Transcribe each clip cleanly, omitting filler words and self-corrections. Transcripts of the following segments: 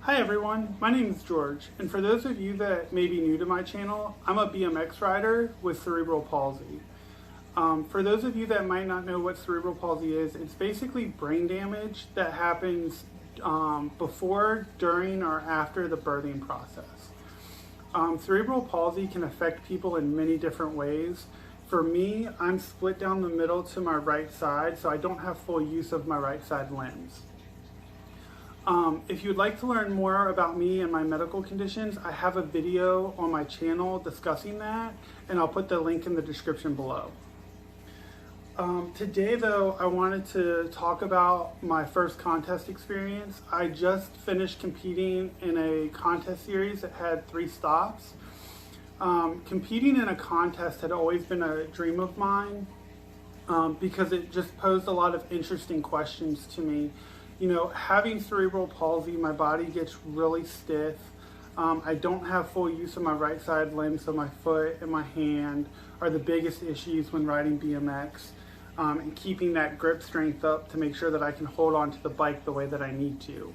Hi everyone, my name is George, and for those of you that may be new to my channel, I'm a BMX rider with cerebral palsy. For those of you that might not know what cerebral palsy is, it's basically brain damage that happens before, during, or after the birthing process. Cerebral palsy can affect people in many different ways. For me, I'm split down the middle to my right side, so I don't have full use of my right side limbs. If you'd like to learn more about me and my medical conditions, I have a video on my channel discussing that, and I'll put the link in the description below. Today though, I wanted to talk about my first contest experience. I just finished competing in a contest series that had 3 stops. Competing in a contest had always been a dream of mine because it just posed a lot of interesting questions to me. You know, having cerebral palsy, my body gets really stiff. I don't have full use of my right side limb, so my foot and my hand are the biggest issues when riding BMX, and keeping that grip strength up to make sure that I can hold on to the bike the way that I need to.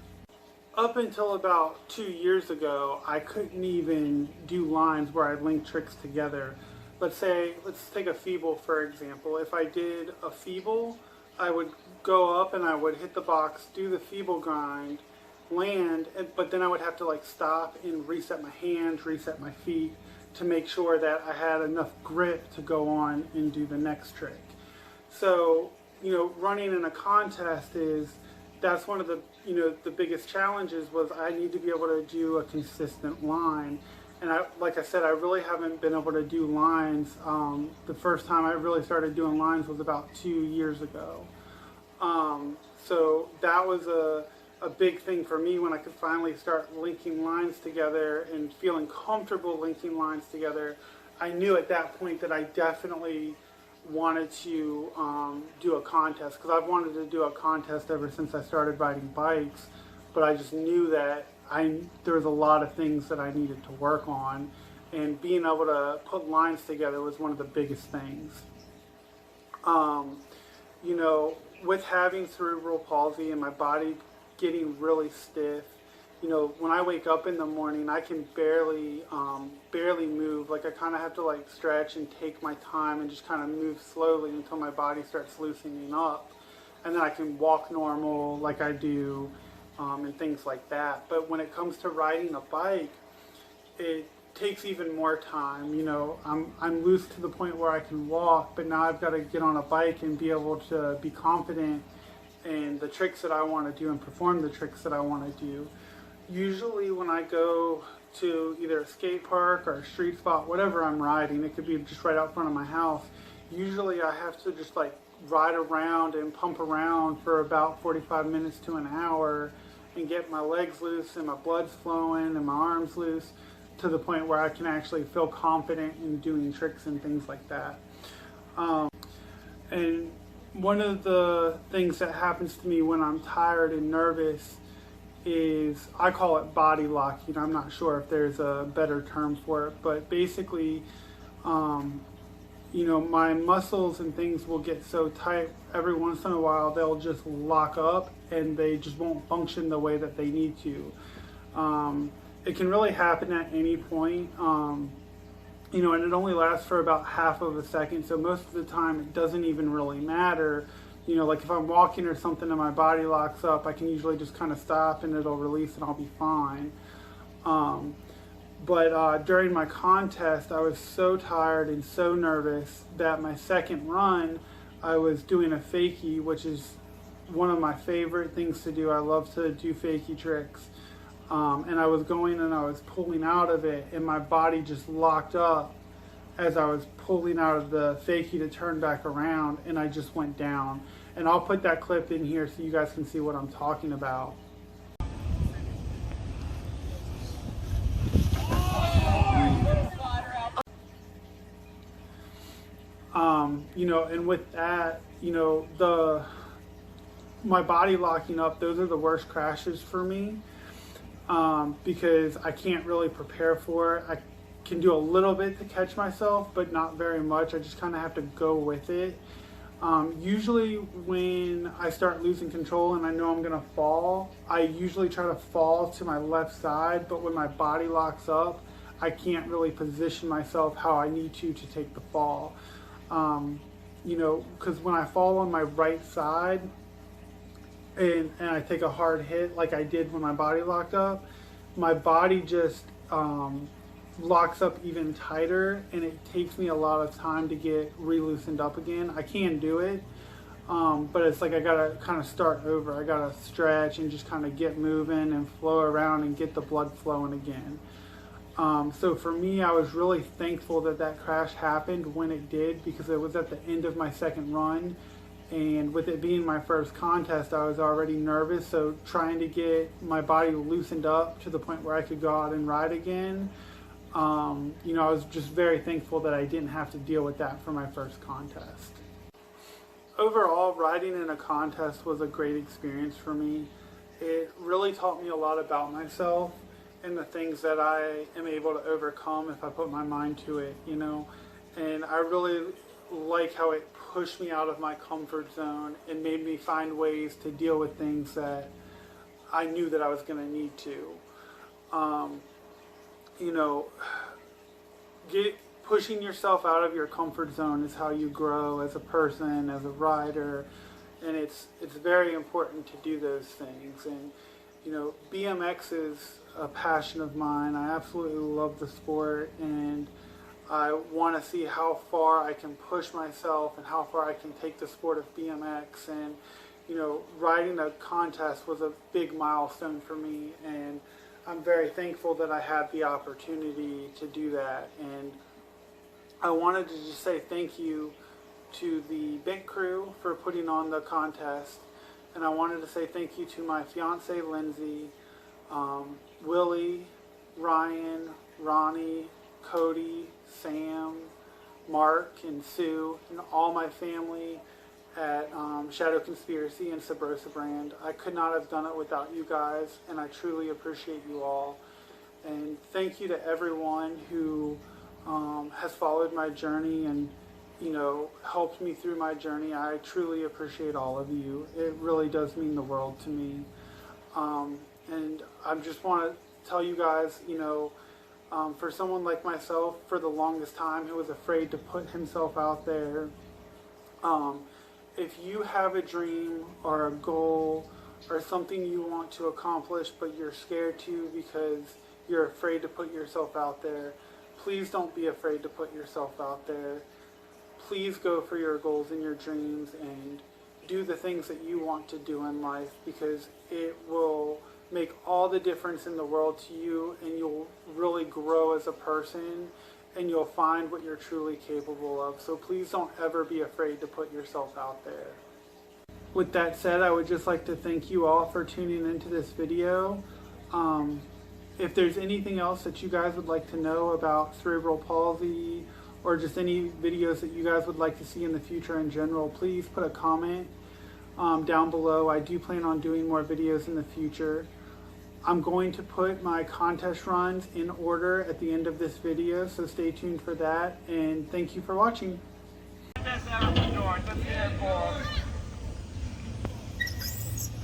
Up until about 2 years ago, I couldn't even do lines where I link tricks together. Let's take a feeble for example. If I did a feeble, I would go up and I would hit the box, do the feeble grind, land, but then I would have to like stop and reset my hands, reset my feet to make sure that I had enough grip to go on and do the next trick. So, you know, running in a contest that's one of the, the biggest challenges was I need to be able to do a consistent line. And like I said, I really haven't been able to do lines. The first time I really started doing lines was about 2 years ago. So that was a big thing for me when I could finally start linking lines together and feeling comfortable linking lines together. I knew at that point that I definitely wanted to do a contest, because I've wanted to do a contest ever since I started riding bikes, but I just knew that there was a lot of things that I needed to work on, and being able to put lines together was one of the biggest things. With having cerebral palsy and my body getting really stiff, when I wake up in the morning, I can barely move. Like I kind of have to like stretch and take my time and just kind of move slowly until my body starts loosening up, and then I can walk normal like I do. And things like that. But when it comes to riding a bike, it takes even more time. I'm loose to the point where I can walk, but now I've got to get on a bike and be able to be confident in the tricks that I want to do and perform the tricks that I want to do. Usually when I go to either a skate park or a street spot, whatever I'm riding, it could be just right out front of my house, usually I have to just like ride around and pump around for about 45 minutes to an hour and get my legs loose and my blood's flowing and my arms loose to the point where I can actually feel confident in doing tricks and things like that. And one of the things that happens to me when I'm tired and nervous is, I call it body locking. I'm not sure if there's a better term for it, but basically, my muscles and things will get so tight every once in a while they'll just lock up and they just won't function the way that they need to. It can really happen at any point, and it only lasts for about half of a second, so most of the time it doesn't even really matter. Like if I'm walking or something and my body locks up, I can usually just kind of stop and it'll release and I'll be fine. But during my contest, I was so tired and so nervous that my second run, I was doing a fakie, which is one of my favorite things to do. I love to do fakie tricks. And I was going and I was pulling out of it, and my body just locked up as I was pulling out of the fakie to turn back around, and I just went down. And I'll put that clip in here so you guys can see what I'm talking about. And with that, my body locking up, those are the worst crashes for me, because I can't really prepare for it. I can do a little bit to catch myself, but not very much. I just kind of have to go with it. Usually when I start losing control and I know I'm gonna fall, I usually try to fall to my left side, but when my body locks up, I can't really position myself how I need to take the fall. Because when I fall on my right side and I take a hard hit like I did when my body locked up, my body just locks up even tighter, and it takes me a lot of time to get re-loosened up again. I can do it, but it's like I gotta kind of start over. I gotta stretch and just kind of get moving and flow around and get the blood flowing again. So for me, I was really thankful that that crash happened when it did, because it was at the end of my second run, and with it being my first contest, I was already nervous. So trying to get my body loosened up to the point where I could go out and ride again, I was just very thankful that I didn't have to deal with that for my first contest. Overall, riding in a contest was a great experience for me. It really taught me a lot about myself and the things that I am able to overcome if I put my mind to it, and I really like how it pushed me out of my comfort zone and made me find ways to deal with things that I knew that I was going to need to. Pushing yourself out of your comfort zone is how you grow as a person, as a rider, and it's very important to do those things. And BMX is a passion of mine. I absolutely love the sport, and I want to see how far I can push myself and how far I can take the sport of BMX. And riding a contest was a big milestone for me, and I'm very thankful that I had the opportunity to do that. And I wanted to just say thank you to the Bent crew for putting on the contest, and I wanted to say thank you to my fiance Lindsay, Willie, Ryan, Ronnie, Cody, Sam, Mark, and Sue, and all my family at Shadow Conspiracy and Subrosa Brand. I could not have done it without you guys, and I truly appreciate you all. And thank you to everyone who has followed my journey and helped me through my journey. I truly appreciate all of you. It really does mean the world to me. And I just want to tell you guys, for someone like myself, for the longest time, who was afraid to put himself out there, if you have a dream or a goal or something you want to accomplish but you're scared to because you're afraid to put yourself out there, please don't be afraid to put yourself out there. Please go for your goals and your dreams and do the things that you want to do in life, because it will make all the difference in the world to you, and you'll really grow as a person, and you'll find what you're truly capable of. So please don't ever be afraid to put yourself out there. With that said, I would just like to thank you all for tuning into this video. If there's anything else that you guys would like to know about cerebral palsy, or just any videos that you guys would like to see in the future in general, please put a comment down below. I do plan on doing more videos in the future. I'm going to put my contest runs in order at the end of this video, so stay tuned for that, and thank you for watching. Let's hear it for him.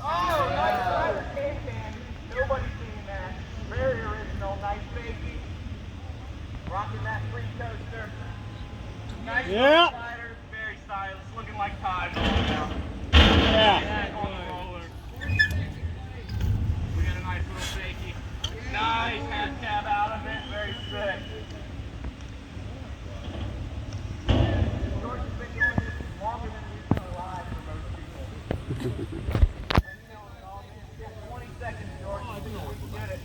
Oh, nice rider, can. Nobody's seen that. Very original, nice baby. Rocking that free coaster. Nice rider, very stylish, looking like Todd. Yeah. On the roller. We got a nice little shaky. Nice half cab out of it, very sick. George has been doing this longer than we've been alive for most people. And you know it all, man. You got 20 seconds, George. You can get it.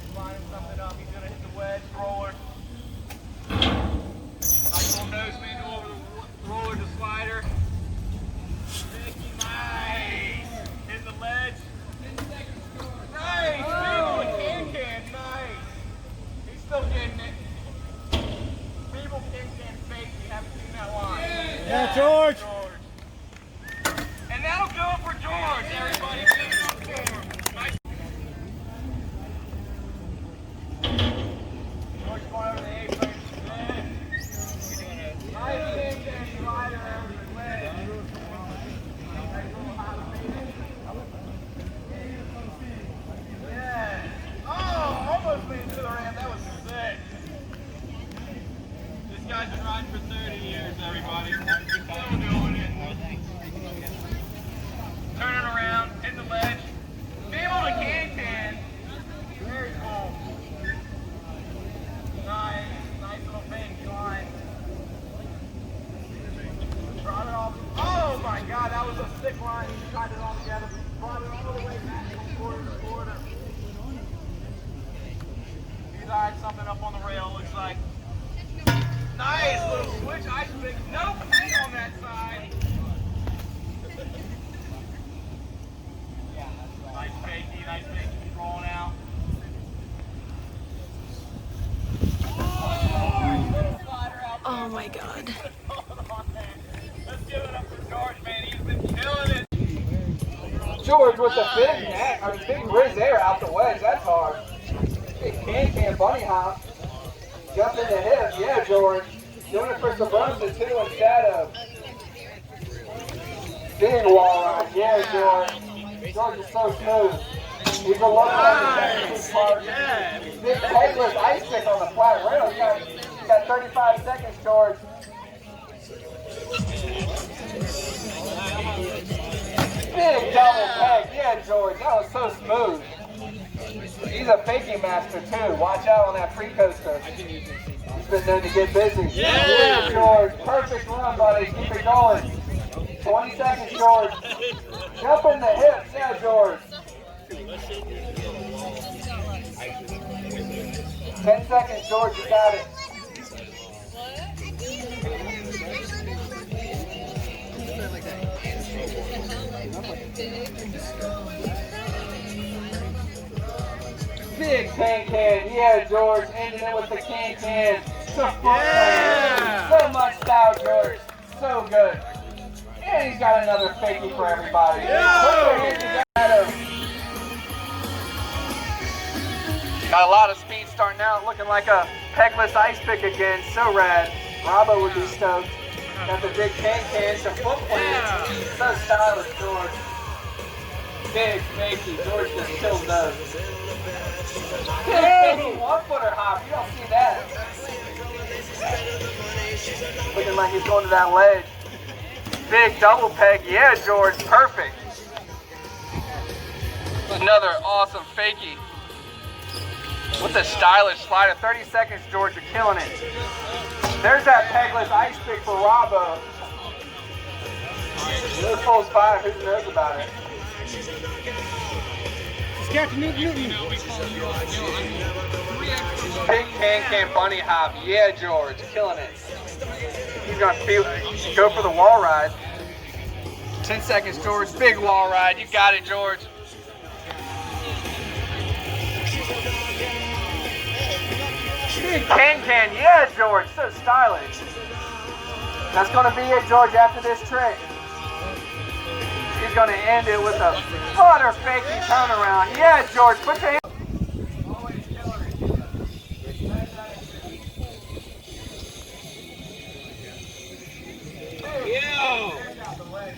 He's lining something up. He's going to hit the wedge roller. Nice little nose manual over the roller to slider. Shaky, nice. Hitting the ledge. Nice. Manual and can. Nice. George with the big whiz there out the wedge. That's hard. Big can bunny hop. Jump in the hip. Yeah, George. Doing it for Subrosa too instead of big wall ride. Yeah, George. George is so smooth. He's a local part. Big pegless ice pick on the flat rail. You got 35 seconds, George. Big double peg. Yeah, George. That was so smooth. He's a faking master too. Watch out on that free coaster. He's been known to get busy. Yeah, George. Perfect run, buddy. Keep it going. 20 seconds, George. Jump in the hips. Yeah, George. 10 seconds, George. You got it. Big can. Yeah, George. Ending it with the can. So much style, George. So good. And he's got another fakie for everybody. Got a lot of speed starting out, looking like a pegless ice pick again. So rad. Robbo would be stoked. Got the big can, some foot plants. So stylish, George. Big fakie. George just kills those. Big one-footer hop. You don't see that. Looking like he's going to that ledge. Big double peg. Yeah, George. Perfect. Another awesome fakie. With a stylish slider. 30 seconds, George. You're killing it. There's that pegless ice pick for Robbo. This full's 5. Who knows about it? Big can bunny hop. Yeah, George. Killing it. He's going to go for the wall ride. 10 seconds, George. Big wall ride. You got it, George. Big can. Yeah, George. So stylish. That's going to be it, George, after this trick. He's going to end it with a butter fakie turnaround. Yeah, George. Put your hand.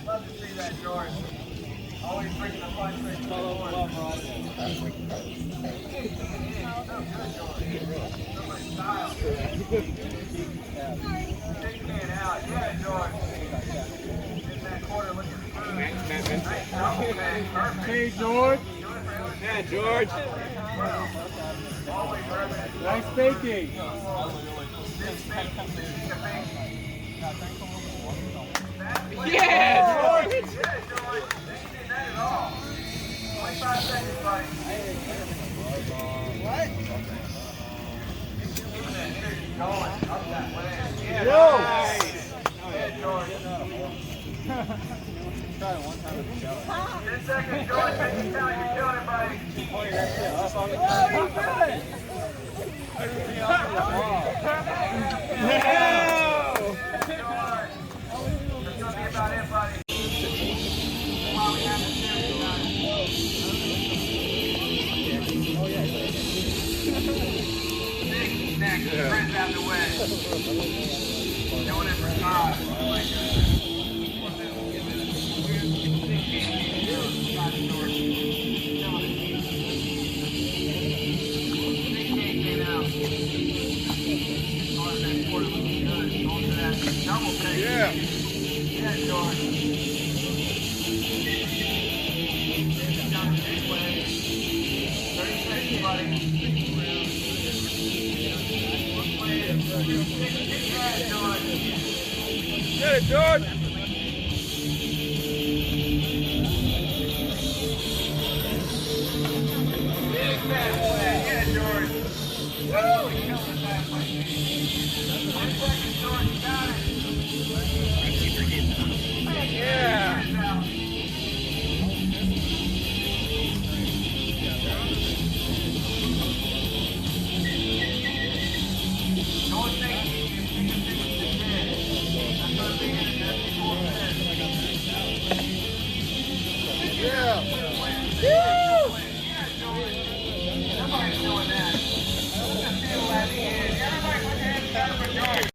Love to see that, George. Always bringing the fun trick forward. So much style. Big can out. Yeah, George. In that corner looking smooth. Nice double man. Perfect. Hey, George. Yeah, George. Always perfect. Nice faking. Yeah, George! Yeah, George! They didn't do that at all. 25 seconds, buddy. What? Keeping that energy going up that way. Yeah, nice! Yeah, George. Try it one time with the show. 10 seconds, George. Take your time. You're killing it, buddy. Oh, you got about it, buddy. While we have the series done. Big neck, friends out the way. Doing it for God. Yeah. Yeah, George. Down the big way. 30 seconds, buddy. Yeah, George. Get it, George. Big fat way. Yeah, George. Woo! Killing that way. 10 seconds, George.